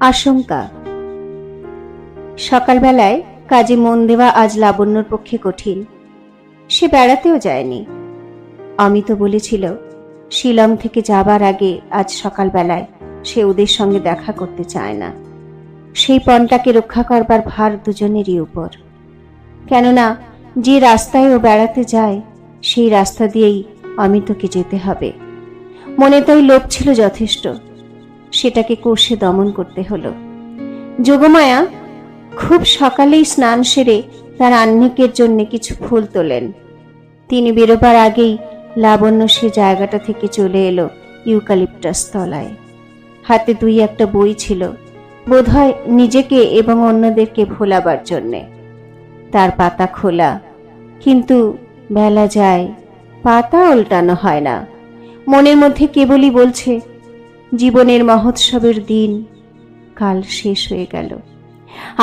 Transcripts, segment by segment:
আশঙ্কা। সকালবেলায় কাজে মন দেওয়া আজ লাবণ্যর পক্ষে কঠিন। সে বেড়াতেও যায়নি। অমিত বলেছিল শিলং থেকে যাবার আগে আজ সকালবেলায় সে ওদের সঙ্গে দেখা করতে চায় না। সেই পণটাকে রক্ষা করবার ভার দুজনেরই উপর। কেননা যে রাস্তায় ও বেড়াতে যায় সেই রাস্তা দিয়েই অমিতকে যেতে হবে। মনে তাই লোভ ছিল যথেষ্ট, সেটাকে কষে দমন করতে হলো। যোগমায়া খুব সকালেই স্নান সেরে তার আহ্নিকের জন্য কিছু ফুল তোলেন। তিনি বেরোবার আগেই লাবণ্য সে জায়গাটা থেকে চলে এলো ইউক্যালিপটাস তলায়। হাতে দুই একটা বই ছিল, বোধহয় নিজেকে এবং অন্যদেরকে ভোলাবার জন্যে। তার পাতা খোলা, কিন্তু বেলা যায়, পাতা উল্টানো হয় না। মনের মধ্যে কেবলই বলছে জীবনের মহোৎসবের দিন কাল শেষ হয়ে গেল।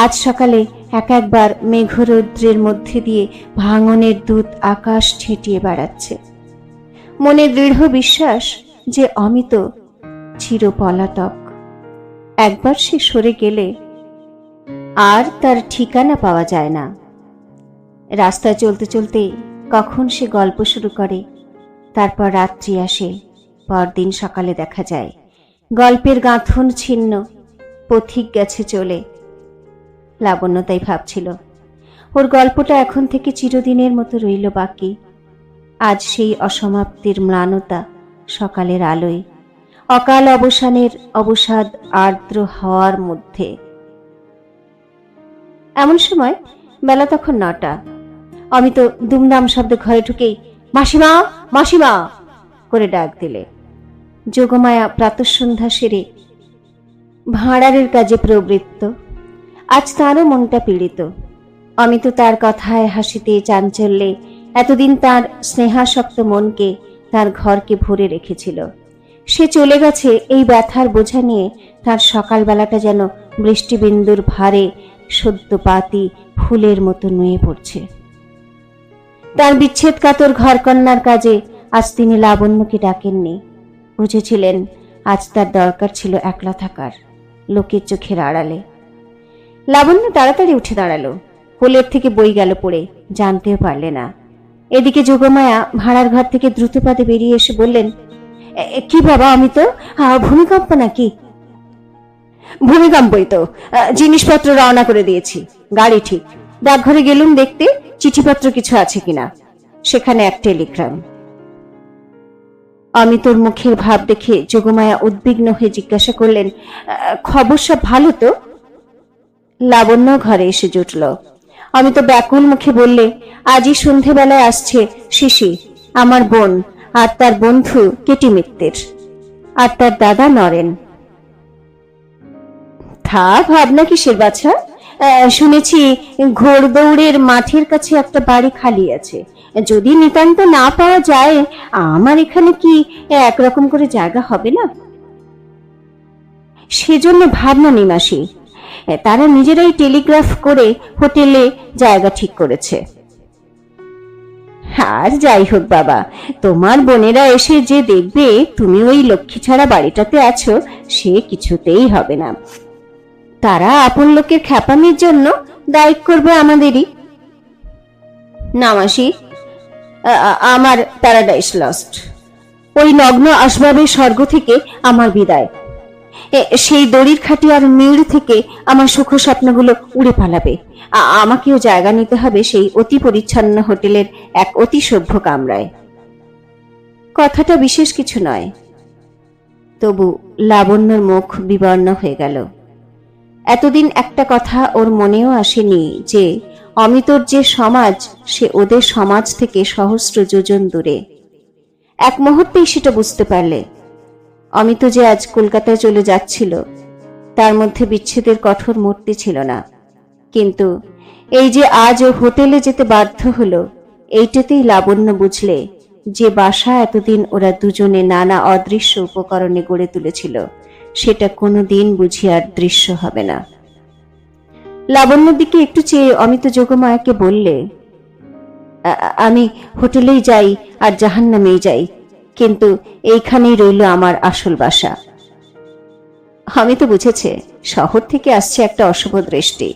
আজ সকালে এক একবার মেঘরৌদ্রের মধ্যে দিয়ে ভাঙনের দূত আকাশ ছেটিয়ে বেড়াচ্ছে। মনে দৃঢ় বিশ্বাস যে অমিত চিরপলাতক। একবার সে সরে গেলে আর তার ঠিকানা পাওয়া যায় না। রাস্তায় চলতে চলতে কখন সে গল্প শুরু করে, তারপর রাত্রি আসে, পরদিন সকালে দেখা যায় গল্পের গাঁথন ছিন্ন, পথিক গেছে চলে। লাবণ্য তাই ভাবছিল ওর গল্পটা এখন থেকে চিরদিনের মতো রইল বাকি। আজ সেই অসমাপ্তির ম্লানতা সকালের আলোয়, অকাল অবসানের অবসাদ আর্দ্র হওয়ার মধ্যে। এমন সময় বেলা তখন 9টা। অমিত দুমদাম শব্দে ঘরে ঢুকেই মাসিমা মাসিমা করে ডাক দিলে। যোগমায়া প্রাতঃসন্ধ্যা সেরে ভাঁড়ারের কাজে প্রবৃত্ত। আজ তারও মনটা পীড়িত। অমিত তার কথায় হাসিতে চাঞ্চল্যে এতদিন তার স্নেহাসক্ত মনকে, তার ঘরকে ভরে রেখেছিল। সে চলে গেছে এই ব্যথার বোঝা নিয়ে। তার সকালবেলাটা যেন বৃষ্টিবিন্দুর ভারে সদ্যপাতি ফুলের মতো নুয়ে পড়ছে। তার বিচ্ছেদ কাতর ঘরকন্যার কাজে আজ তিনি লাবণ্যকে ডাকেননি। বুঝেছিলেন আজ তার দরকার ছিল একলা থাকার, লোকের চোখের আড়ালে। লাবণ্য তাড়াতাড়ি উঠে দাঁড়ালো, কোলের থেকে বই গেল পড়ে, জানতেও পারলে না। এদিকে যোগমায়া ভাড়ার ঘর থেকে দ্রুত পাদে বেরিয়ে এসে বললেন, কি বাবা অমিত, ভূমিকম্প নাকি? ভূমিকম্পই তো, জিনিসপত্র রওনা করে দিয়েছি, গাড়ি ঠিক। ডাকঘরে গেলুম দেখতে চিঠিপত্র কিছু আছে কিনা, সেখানে এক টেলিগ্রাম। অমিতর মুখের ভাব দেখে যোগমায়া উদ্বিগ্ন হয়ে জিজ্ঞাসা করলেন, খবর সব ভালো তো? লাবণ্য ঘরে এসে জুটল। অমিত ব্যাকুল মুখে বললে, আজই সন্ধেবেলায় আসছে শিশি, আমার বোন, আর তার বন্ধু কেটি মিত্তের, আর তার দাদা নরেন। থা ভাবনা কিসের বাছা? শুনেছি ঘোড়দৌড়ের মাঠের কাছে একটা বাড়ি খালি আছে। যদি নিতান্ত না পাওয়া যায়, আমার এখানে কি একরকম করে জায়গা হবে না? সেজন্য ভাবনা নিমাসি, তারা নিজেরাই টেলিগ্রাফ করে হোটেলে জায়গা ঠিক করেছে। আর যাই হোক বাবা, তোমার বোনেরা এসে যে দেখবে তুমি ওই লক্ষ্মী ছাড়া বাড়িটাতে আছো, সে কিছুতেই হবে না। তারা আপন লোকের খ্যাপামির জন্য দায়ী করবে আমাদেরই। না মাসি, আমার প্যারাডাইস লস্ট। ওই নগ্ন আসবাবের স্বর্গ থেকে আমার বিদায়। সেই দড়ির খাটি আর মিড় থেকে আমার সুখ স্বপ্নগুলো উড়ে পালাবে। আমাকেও জায়গা নিতে হবে সেই অতি পরিচ্ছন্ন হোটেলের এক অতি সভ্য কামরায়। কথাটা বিশেষ কিছু নয়, তবু লাবণ্যর মুখ বিবর্ণ হয়ে গেল। এতদিন একটা কথা ওর মনেও আসেনি যে অমিতর যে সমাজ, সে ওদের সমাজ থেকে সহস্র যোজন দূরে। এক মুহূর্তেই সেটা বুঝতে পারলে। অমিত যে আজ কলকাতায় চলে যাচ্ছিল, তার মধ্যে বিচ্ছেদের কঠোর মূর্তি ছিল না। কিন্তু এই যে আজ ও হোটেলে যেতে বাধ্য হলো, এইটাতেই লাবণ্য বুঝলে যে বাসা এতদিন ওরা দুজনে নানা অদৃশ্য উপকরণে গড়ে তুলেছিল, সেটা কোনোদিন বুঝি আর দৃশ্য হবে না। লাবণ্যর দিকে একটু চেয়ে অমিত যোগমায়াকে বললে, আমি হোটেলেই যাই আর জাহান্নামেই যাই, কিন্তু এইখানেই রইল আমার আসল বাসা। আমি তো বুঝেছে শহর থেকে আসছে একটা অশুভ দৃষ্টি,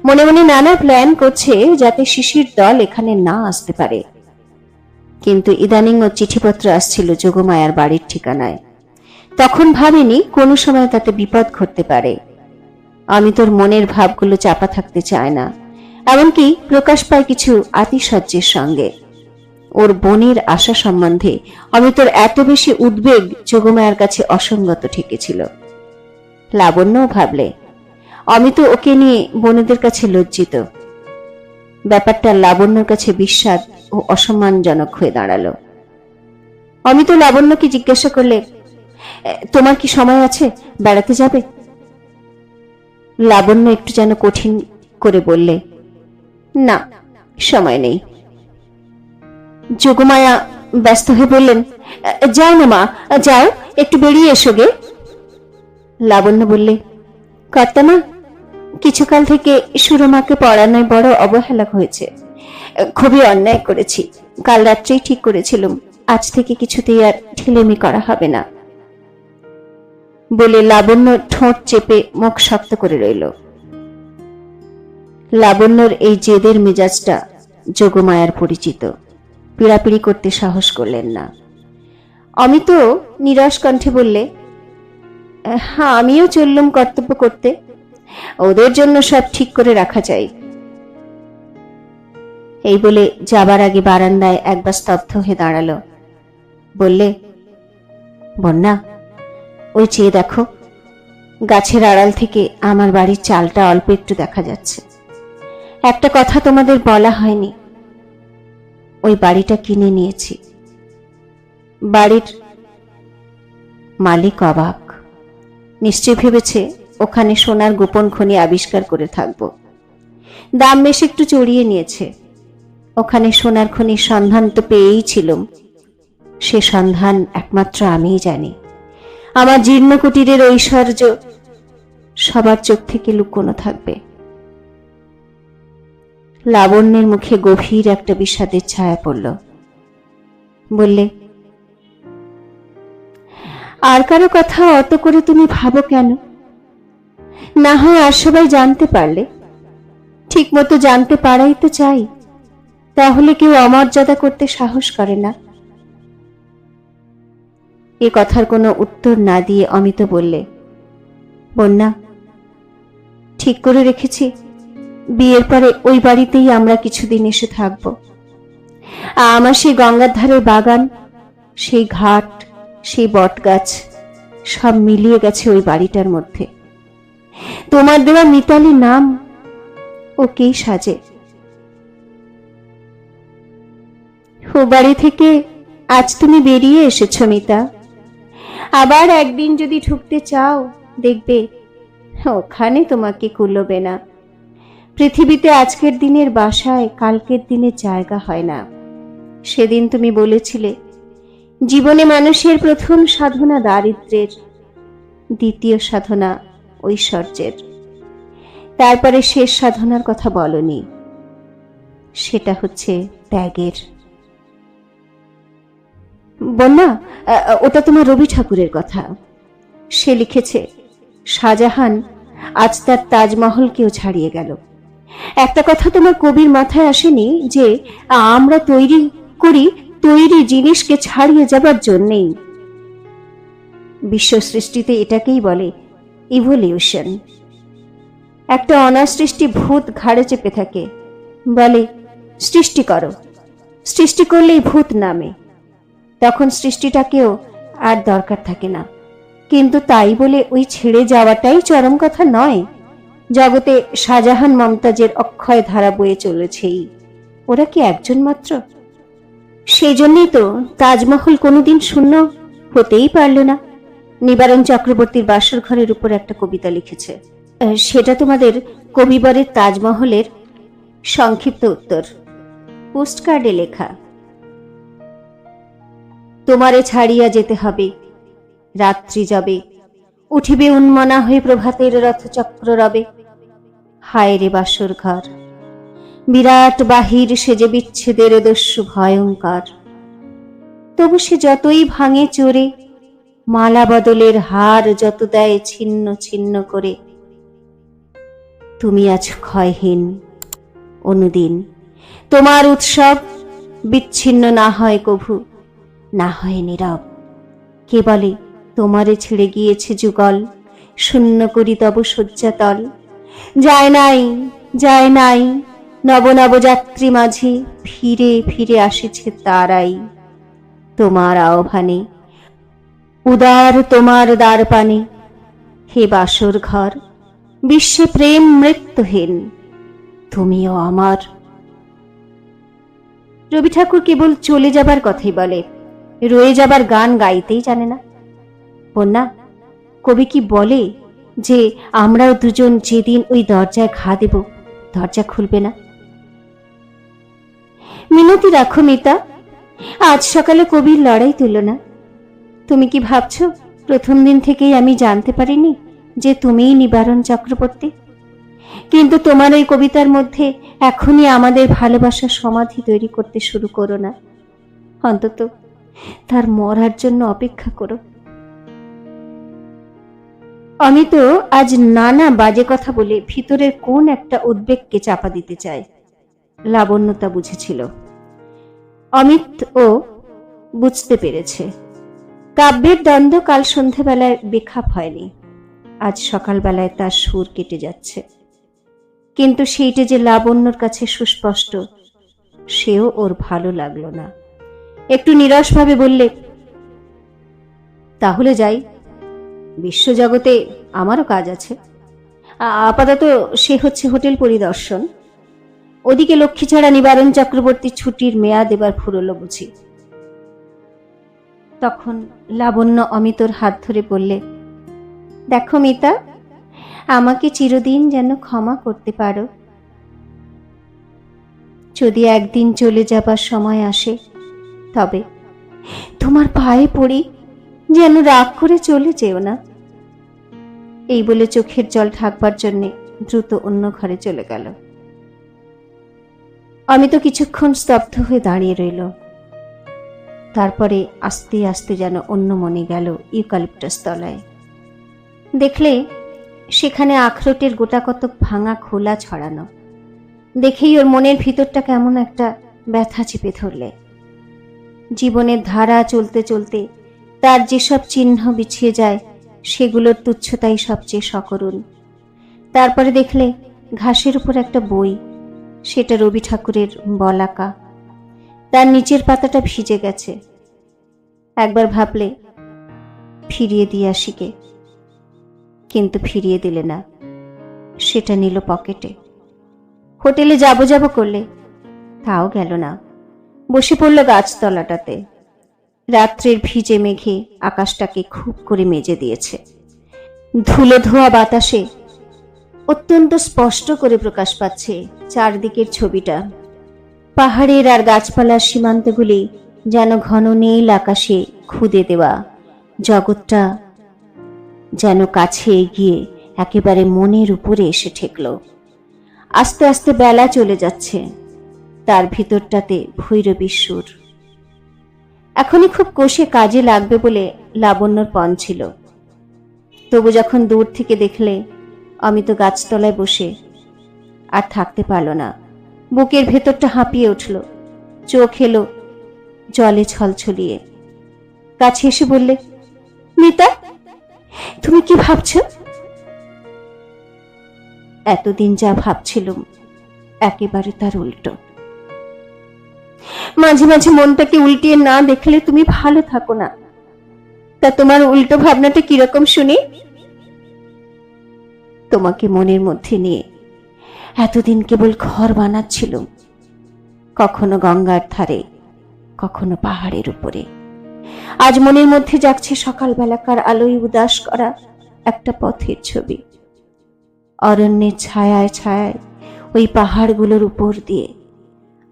মনে মনে নানা প্ল্যান করছে যাতে শিশির দল এখানে না আসতে পারে। কিন্তু ইদানিং ও চিঠিপত্র আসছিল যোগমায়ার বাড়ির ঠিকানায়। তখন ভাবিনি কোনো সময় তাতে বিপদ ঘটতে পারে। আমি তোর মনের ভাবগুলো চাপা থাকতে চাই না, এমনকি প্রকাশ পায় কিছু আতিশয্যের সঙ্গে। ওর বোনের আশা সম্বন্ধে আমি তোর এত বেশি উদ্বেগ যোগমায়ার কাছে অসঙ্গত ঠেকেছিল। লাবণ্যও ভাবলে আমি তো ওকে নিয়ে বোনেদের কাছে লজ্জিত। ব্যাপারটা লাবণ্যর কাছে বিস্বাদ ও অসম্মানজনক হয়ে দাঁড়ালো। আমি তো লাবণ্যকে জিজ্ঞাসা করলে, তোমার কি সময় আছে, বেড়াতে যাবে? লাবণ্য একটু যেন কঠিন করে বললে, না, সময় নেই। যোগমায়া ব্যস্ত হয়ে বললেন, যাও না মা, যাও, একটু বেরিয়ে এসো গে। লাবণ্য বললে, কর্তামা, কিছুকাল থেকে সুরমাকে পড়ানোয় বড় অবহেলা হয়েছে। খুবই অন্যায় করেছি। কাল রাত্রেই ঠিক করেছিলাম আজ থেকে কিছুতেই আর ঢিলেমি করা হবে না বলে লাবণ্য ঠোঁট চেপে মুখ শক্ত করে রইল। লাবণ্যর এই জেদের মেজাজটা যোগমায়ার পরিচিত। পীড়াপিড়ি করতে সাহস করলেন না। অমিত নিরাশ কণ্ঠে বললে, হ্যাঁ, আমিও চললুম কর্তব্য করতে। ওদের জন্য সব ঠিক করে রাখা চাই। এই বলে যাবার আগে বারান্দায় একবার স্তব্ধ হয়ে দাঁড়ালো। বললে, বন্যা, ওই চেয়ে দেখো, গাছের আড়াল থেকে আমার বাড়ির চালটা অল্প একটু দেখা যাচ্ছে। একটা কথা তোমাদের বলা হয়নি, ওই বাড়িটা কিনে নিয়েছি। বাড়ির মালিক অবাক। নিশ্চয় ভেবেছে ওখানে সোনার গোপন খনি আবিষ্কার করে থাকবো। দাম বেশ একটু চড়িয়ে নিয়েছে। ওখানে সোনার খনির সন্ধান তো পেয়েই ছিলাম। সে সন্ধান একমাত্র আমিই জানি। আমার জীর্ণ কুটিরের ঐশ্বর্য সবার চোখ থেকে লুকোনো থাকবে। লাবণ্যের মুখে গভীর একটা বিষাদের ছায়া পড়ল। বললে, আর কারো কথা অত করে তুমি ভাবো কেন? না হয় আর সবাই জানতে পারলে। ঠিক মতো জানতে পারাই তো চাই, তাহলে কেউ অমর্যাদা করতে সাহস করে না। এ কথার কোনো উত্তর না দিয়ে অমিত বললে, বন্যা, ঠিক করে রেখেছি বিয়ের পরে ওই বাড়িতেই আমরা কিছুদিন এসে থাকব। আমার সেই গঙ্গার ধারের বাগান, সেই ঘাট, সেই বট গাছ সব মিলিয়ে গেছে ওই বাড়িটার মধ্যে। তোমার দেওয়া মিতালি নাম ওকেই সাজে। ও বাড়ি থেকে আজ তুমি বেরিয়ে এসেছো মিতা। আবার একদিন যদি ঢুকতে চাও, দেখবে ওখানে তোমাকে কুলোবে না। পৃথিবীতে আজকের দিনের বাসায় কালকের দিনের জায়গা হয় না। সেদিন তুমি বলেছিলে, জীবনে মানুষের প্রথম সাধনা দারিদ্র্যের, দ্বিতীয় সাধনা ঐশ্বর্যের, তারপরে শেষ সাধনার কথা বলনি, সেটা হচ্ছে ত্যাগের। বন্যা, ওটা তোমার রবি ঠাকুরের কথা। সে লিখেছে, শাহজাহান আজ তার তাজমহলকেও ছাড়িয়ে গেল। একটা কথা তোমার কবির মাথায় আসেনি যে আমরা তৈরি করি তৈরি জিনিসকে ছাড়িয়ে যাবার জন্যেই। বিশ্ব সৃষ্টিতে এটাকেই বলে ইভলিউশন। একটা অনাসৃষ্টি ভূত ঘাড়ে চেপে থাকে, বলে সৃষ্টি করো। সৃষ্টি করলেই ভূত নামে, তখন সৃষ্টিটাকেও আর দরকার থাকে না। কিন্তু তাই বলে ওই ছেড়ে যাওয়াটাই চরম কথা নয়। জগতে শাহজাহান মমতাজের অক্ষয় ধারা বয়ে চলেছেই, ওরা কি একজন মাত্র? সেই জন্যই তো তাজমহল কোনোদিন শূন্য হতেই পারল না। নিবারণ চক্রবর্তীর বাসর ঘরের উপর একটা কবিতা লিখেছে, সেটা তোমাদের কবিবরের তাজমহলের সংক্ষিপ্ত উত্তর, পোস্টকার্ডে লেখা। তোমারে ছাড়িয়া যেতে হবে, রাত্রি যাবে, উঠিবে উন্মনা হয়ে প্রভাতের রথচক্র রবে। হায় রে বাসর ঘর, বিরাট বাহির সেজে বিচ্ছেদের দস্যু ভয়ঙ্কর। তবু সে যতই ভাঙে চোরে, মালা বদলের হার যত দেয় ছিন্ন ছিন্ন করে। তুমি আজ ক্ষয়হীন, অনুদিন তোমার উৎসব বিচ্ছিন্ন না হয় কভু, না হয় নীরব। কে বলে তোমারে ছেড়ে গিয়েছে যুগল, শূন্য করি তব শয্যাতল। যায় নাই, যায় নাই, নব নব যাত্রী মাঝে ফিরে ফিরে আসিছে তারাই। তোমার আহ্বানে উদার তোমার দ্বার পানে, হে বাসর ঘর বিশ্বে প্রেম মৃত্যুহীন, তুমিও আমার। রবি ঠাকুর কেবল চলে যাবার কথাই বলে, রয়ে যাবার গান গাইতেই জানে না। বন্যা, কবি কি বলে যে আমরাও দুজন যেদিন ওই দরজায় ঘা দেব, দরজা খুলবে না? মিনতি রাখো মিতা, আজ সকালে কবির লড়াই তুল না। তুমি কি ভাবছো প্রথম দিন থেকেই আমি জানতে পারিনি যে তুমিই নিবারণ চক্রবর্তী? কিন্তু তোমার ওই কবিতার মধ্যে এখনই আমাদের ভালোবাসার সমাধি তৈরি করতে শুরু করো না, অন্তত তার মরার জন্য অপেক্ষা করো। আমি তো আজ নানা বাজে কথা বলে ভিতরের কোন একটা উদ্বেগকে চাপা দিতে চাই। লাবণ্য তা বুঝেছিল, অমিত ও বুঝতে পেরেছে। কাব্যের দ্বন্দ্ব কাল সন্ধেবেলায় বেখাপ হয়নি, আজ সকালবেলায় তার সুর কেটে যাচ্ছে। কিন্তু সেইটা যে লাবণ্যর কাছে সুস্পষ্ট, সেও ওর ভালো লাগলো না। একটু নিরসভাবে বললে, তাহলে যাই, বিশ্বজগতে আমারও কাজ আছে। আপাতত সে হচ্ছে হোটেল পরিদর্শন। ওদিকে লক্ষ্মী ছাড়া নিবারণ চক্রবর্তী ছুটির মেয়াদ এবার ফুরলো বুঝি। তখন লাবণ্য অমিতর হাত ধরে বললে, দেখো মিতা, আমাকে চিরদিন যেন ক্ষমা করতে পারো। যদি একদিন চলে যাবার সময় আসে, তবে তোমার পায়ে পড়ি, যেন রাগ করে চলে যেও না। এই বলে চোখের জল ঢাকবার জন্যে দ্রুত অন্য ঘরে চলে গেল। অমিত কিছুক্ষণ স্তব্ধ হয়ে দাঁড়িয়ে রইল। তারপরে আস্তে আস্তে যেন অন্য মনে গেল ইউক্যালিপটাস তলায়। দেখলে সেখানে আখরোটের গোটা কতক ভাঙা খোলা ছড়ানো। দেখেই ওর মনের ভিতরটা কেমন একটা ব্যথা চেপে ধরলে। জীবনের ধারা চলতে চলতে তার যেসব চিহ্ন বিছিয়ে যায়, সেগুলোর তুচ্ছতাই সবচেয়ে সকরুণ। তারপরে দেখলে ঘাসের উপর একটা বই, সেটা রবি ঠাকুরের বলাকা। তার নিচের পাতাটা ভিজে গেছে। একবার ভাবলে ফিরিয়ে দিয়ে আসিকে, কিন্তু ফিরিয়ে দিলে না, সেটা নিল পকেটে। হোটেলে যাব যাব করলে, তাও গেল না, বসে পড়ল গাছতলাটাতে। রাত্রের ভিজে মেঘে আকাশটাকে খুব করে মেজে দিয়েছে। ধুলো ধোয়া বাতাসে অত্যন্ত স্পষ্ট করে প্রকাশ পাচ্ছে চারদিকের ছবিটা। পাহাড়ের আর গাছপালার সীমান্তগুলি যেন ঘন নীল আকাশে খুদে দেওয়া। জগৎটা যেন কাছে এগিয়ে একেবারে মনের উপরে এসে ঠেকল। আস্তে আস্তে বেলা চলে যাচ্ছে, তার ভিতরটাতে ভৈরবীর সুর। এখনই খুব কষে কাজে লাগবে বলে লাবণ্যর পণ ছিল। তবু যখন দূর থেকে দেখলে অমিত গাছতলায় বসে, আর থাকতে পারল না। বুকের ভেতরটা হাঁপিয়ে উঠল, চোখ এলো জলে ছলছলিয়ে। কাছে এসে বললে, মিতা, তুমি কি ভাবছ? এতদিন যা ভাবছিলাম একেবারে তার উল্টো। মাঝে মাঝে মনটাকে উল্টিয়ে না দেখলে তুমি ভালো থাকো না। তা তোমার উল্টো ভাবনাটা কিরকম শুনি? তোমাকে মনের মধ্যে নিয়ে এতদিন কেবল ঘর বানাচ্ছিলাম, কখনো গঙ্গার ধারে, কখনো পাহাড়ের উপরে। আজ মনের মধ্যে জাগছে সকালবেলাকার আলোয় উদাস করা একটা পথের ছবি। অরণ্যের ছায়ায় ছায়ায় ওই পাহাড়গুলোর উপর দিয়ে।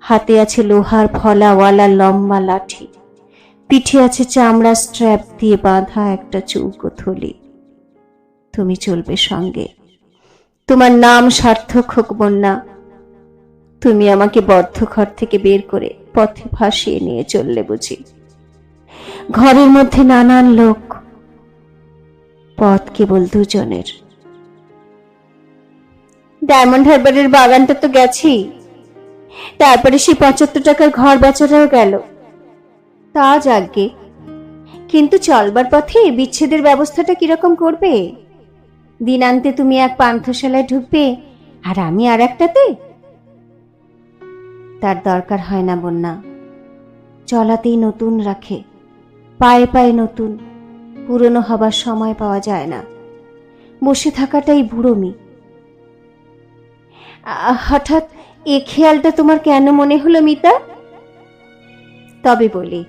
হাতে আছে লোহার ফলাওয়ালা লম্বা লাঠি, পিঠে আছে চামড়া স্ট্র্যাপ দিয়ে বাঁধা একটা চৌকো থলি। তুমি চলবে সঙ্গে, তোমার নাম সার্থক হোক বন্যা। তুমি আমাকে বদ্ধ ঘর থেকে বের করে পথে ভাসিয়ে নিয়ে চললে বুঝি। ঘরের মধ্যে নানান লোক, পথ কেবল দুজনের। ডায়মন্ড হারবারের বাগানটা তো গেছি, তারপরে সেই 75 টাকার ঘর বেচাটাও গেল। তা যাকগে, কিন্তু চলবার পথে বিচ্ছেদের ব্যবস্থাটা কিরকম করবে? দিনান্তে তুমি এক পান্থশালায় ঢুকবে আর আমি আর একটাতে। তার দরকার হয় না বন্যা, চলাতেই নতুন রাখে, পায়ে পায়ে নতুন, পুরনো হবার সময় পাওয়া যায় না। বসে থাকাটাই বুড়োমি। হঠাৎ এ খেয়ালটা তোমার কেন মনে হলো মিতা? তবে বলি,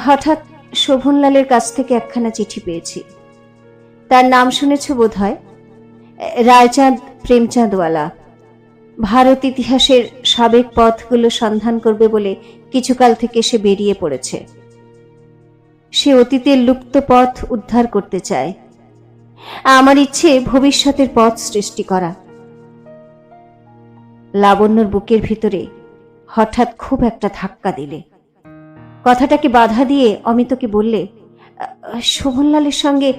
হঠাৎ শোভনলালের কাছ থেকে একখানা চিঠি পেয়েছি। তার নাম শুনেছ বোধ হয়, রায়চাঁদ প্রেমচাঁদওয়ালা। ভারত ইতিহাসের সাবেক পথগুলো সন্ধান করবে বলে কিছুকাল থেকে সে বেরিয়ে পড়েছে। সে অতীতের লুপ্ত পথ উদ্ধার করতে চায়। আমার ইচ্ছে ভবিষ্যতের পথ সৃষ্টি করা। লাবণ্যর বুকের ভিতরে হঠাৎ খুব একটা ধাক্কা দিলে। কথাটাকে বাধা দিয়ে অমিতকে বললে, শোভনলালের সঙ্গে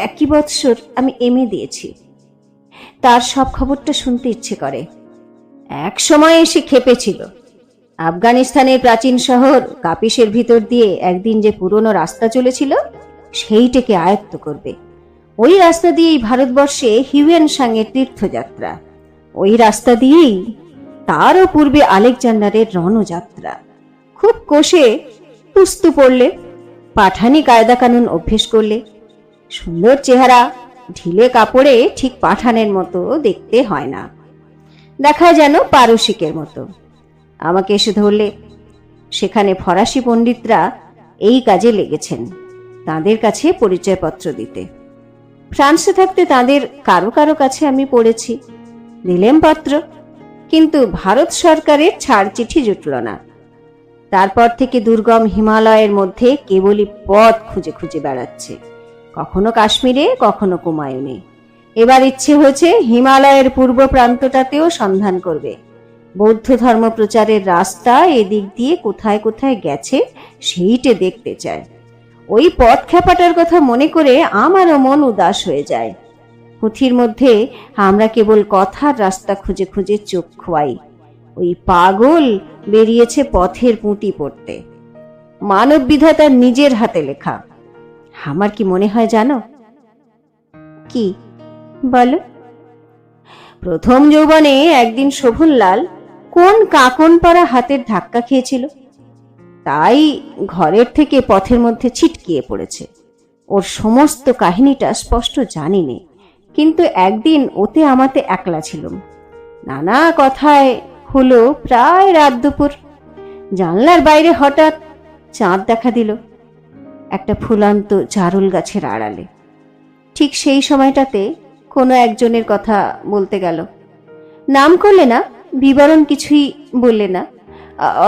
একই বৎসর আমি এমএ দিয়েছি। তার সব খবরটা শুনতে ইচ্ছে করে। এক সময় এসে খেপেছিল, আফগানিস্তানের প্রাচীন শহর কাপিসের ভিতর দিয়ে একদিন যে পুরনো রাস্তা চলেছিল সেইটাকে আয়ত্ত করবে। ওই রাস্তা দিয়েই ভারতবর্ষে হিউয়েন সাংয়ের তীর্থযাত্রা, ওই রাস্তা দিয়েই তারও পূর্বে আলেকজান্ডারের রণযাত্রা। খুব কষে পুস্তু পড়লে, পাঠানি কায়দা কানুন অভ্যেস করলে, সুন্দর চেহারা, ঢিলে কাপড়ে ঠিক পাঠানের মতো দেখতে হয় না, দেখায় যেন পারসিকের মতো। আমাকে এসে ধরলে। সেখানে ফরাসি পণ্ডিতরা এই কাজে লেগেছেন, তাদের কাছে পরিচয়পত্র দিতে। ফ্রান্সে থাকতে তাদের কারো কারো কাছে আমি পড়েছি, দিলেম পত্র, কিন্তু ভারত সরকারের ছাড় চিঠি জুটল না। তারপর থেকে দুর্গম হিমালয়ের মধ্যে কেবলই পথ খুঁজে খুঁজে বেড়াচ্ছে, কখনো কাশ্মীরে, কখনো কুমায়ুনে। এবার ইচ্ছে হয়েছে হিমালয়ের পূর্ব প্রান্তটাতেও সন্ধান করবে। বৌদ্ধ ধর্ম প্রচারের রাস্তা এদিক দিয়ে কোথায় কোথায় গেছে সেইটে দেখতে চায়। ওই পথ খেপাটার কথা মনে করে আমারও মন উদাস হয়ে যায়। পুঁথির মধ্যে আমরা কেবল কথার রাস্তা খুঁজে খুঁজে চোখ খোয়াই। ওই পাগল বেরিয়েছে পথের পুঁতি পড়তে। মানব বিধাতার নিজের হাতে লেখা। আমার কি মনে হয় জানো? কি বলো? প্রথম যৌবনে একদিন শোভনলাল কোন কাকন পাড়া হাতের ধাক্কা খেয়েছিল, তাই ঘরের থেকে পথের মধ্যে ছিটকিয়ে পড়েছে। ওর সমস্ত কাহিনীটা স্পষ্ট জানি নে, কিন্তু একদিন ওতে আমাতে একলা ছিলাম। নানা কথায় হলো প্রায় রাত দুপুর। জানলার বাইরে হঠাৎ চাঁদ দেখা দিল, একটা ফুলান্ত জারুল গাছের আড়ালে। ঠিক সেই সময়টাতে কোনো একজনের কথা বলতে গেল। নাম করলে না, বিবরণ কিছুই বললে না,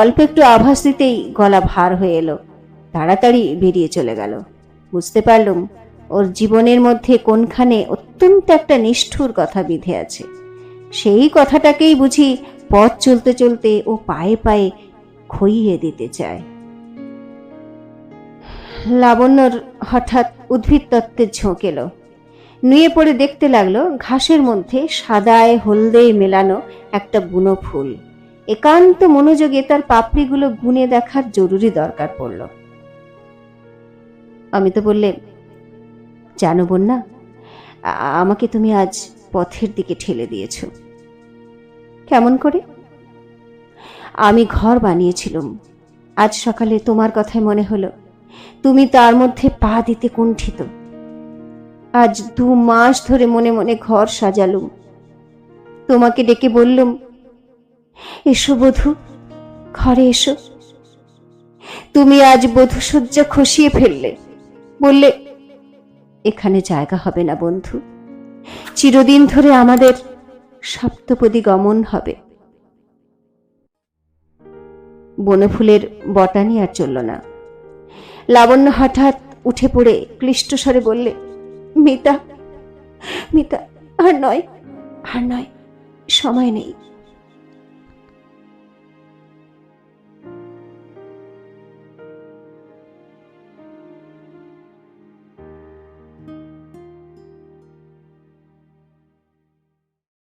অল্প একটু আভাস দিতেই গলা ভার হয়ে এলো। তাড়াতাড়ি বেরিয়ে চলে গেল। বুঝতে পারলুম ওর জীবনের মধ্যে কোনখানে অত্যন্ত একটা নিষ্ঠুর কথা বিধে আছে। সেই কথাটাকেই বুঝি পথ চলতে চলতে ও পায়ে পায়ে খইয়ে দিতে চায়। লাবণ্যর হঠাৎ উদ্ভিদ তত্ত্বের ঝোঁক এলো। নুয়ে পড়ে দেখতে লাগলো ঘাসের মধ্যে সাদায় হলদে মেলানো একটা বুনো ফুল। একান্ত মনোযোগে তার পাপড়িগুলো গুনে দেখার জরুরি দরকার পড়ল। আমি তো বললে, জানো বন্যা, আমাকে তুমি আজ পথের দিকে ঠেলে দিয়েছ। কেমন করে? আমি ঘর বানিয়েছিলাম, আজ সকালে তোমার কথাই মনে হলো তুমি তার মধ্যে পা দিতে কুণ্ঠিত। আজ 2 মাস ধরে মনে মনে ঘর সাজালুম। তোমাকে ডেকে বললুম, এসো বধূ, ঘরে এসো। তুমি আজ বধূসজ্জা খসিয়ে ফেললে, বললে, এখানে জায়গা হবে না বন্ধু, চিরদিন ধরে আমাদের সপ্তপদী গমন হবে। বনফুলের বটানি আর চলল না। লাবণ্য হঠাৎ উঠে পড়ে ক্লিষ্ট স্বরে বললে, মিতা, মিতা, আর নয়, আর নয়, সময় নেই।